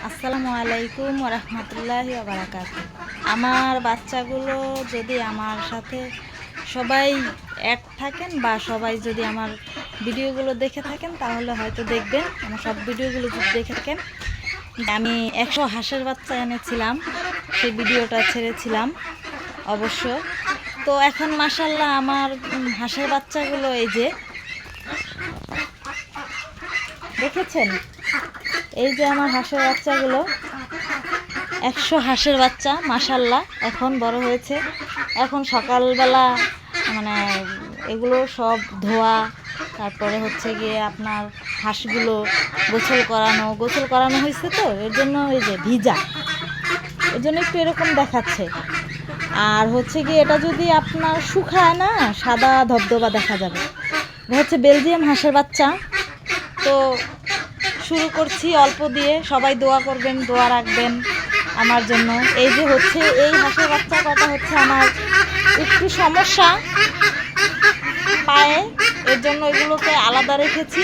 আসসালামু আলাইকুম ওয়া রাহমাতুল্লাহি ওয়া বারাকাতুহু। আমার বাচ্চাগুলো যদি আমার সাথে সবাই এক থাকেন বা সবাই যদি আমার ভিডিওগুলো দেখে থাকেন তাহলে হয়তো দেখবেন, আমার সব ভিডিওগুলো যদি দেখে থাকেন। আমি 100 হাঁসের বাচ্চা এনেছিলাম, সেই ভিডিওটা ছেড়েছিলাম অবশ্য। তো এখন মাশাআল্লাহ আমার হাঁসের বাচ্চাগুলো এই যে দেখেছেন, এই যে আমার হাঁসের বাচ্চাগুলো 100 হাঁসের বাচ্চা মাশাআল্লাহ এখন বড় হয়েছে। এখন সকালবেলা মানে এগুলো সব ধোয়া, তারপরে হচ্ছে গিয়ে আপনার হাঁসগুলো গোসল করানো হয়েছে, তো এর জন্য এই যে ভিজা, এর জন্য একটু এরকম দেখাচ্ছে। আর হচ্ছে গিয়ে এটা যদি আপনার শুকায় না, সাদা ধবধবা দেখা যাবে। এটা হচ্ছে বেলজিয়াম হাঁসের বাচ্চা। তো শুরু করছি অল্প দিয়ে, সবাই দোয়া করবেন, দোয়া রাখবেন আমার জন্য। এই যে হচ্ছে এই হাঁসের বাচ্চা কটা হচ্ছে আমার একটু সমস্যা পায়ে, এর জন্য এগুলোকে আলাদা রেখেছি।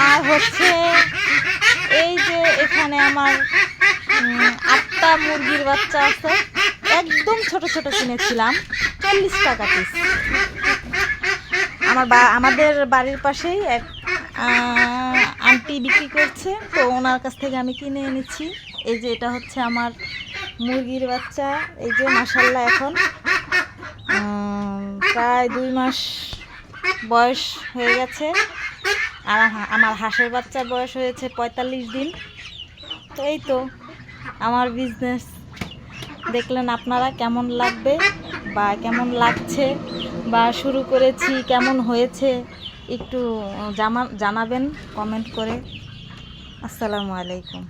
আর হচ্ছে এই যে এখানে আমার 8টা মুরগির বাচ্চা আছে, একদম ছোট ছোট কিনেছিলাম, 40 টাকা পিস। আমাদের বাড়ির পাশেই এক আন্টি বিক্রি করছে, তো ওনার কাছ থেকে আমি কিনে এনেছি। এই যে এটা হচ্ছে আমার মুরগির বাচ্চা, এই যে মাশাআল্লাহ এখন প্রায় 2 মাস বয়স হয়ে গেছে। আর আমার হাঁসের বাচ্চার বয়স হয়েছে 45 দিন। তো এই তো আমার বিজনেস দেখলেন আপনারা, কেমন লাগবে বা কেমন লাগছে বা শুরু করেছি কেমন হয়েছে একটু জানাবেন কমেন্ট করে। আসসালামু আলাইকুম।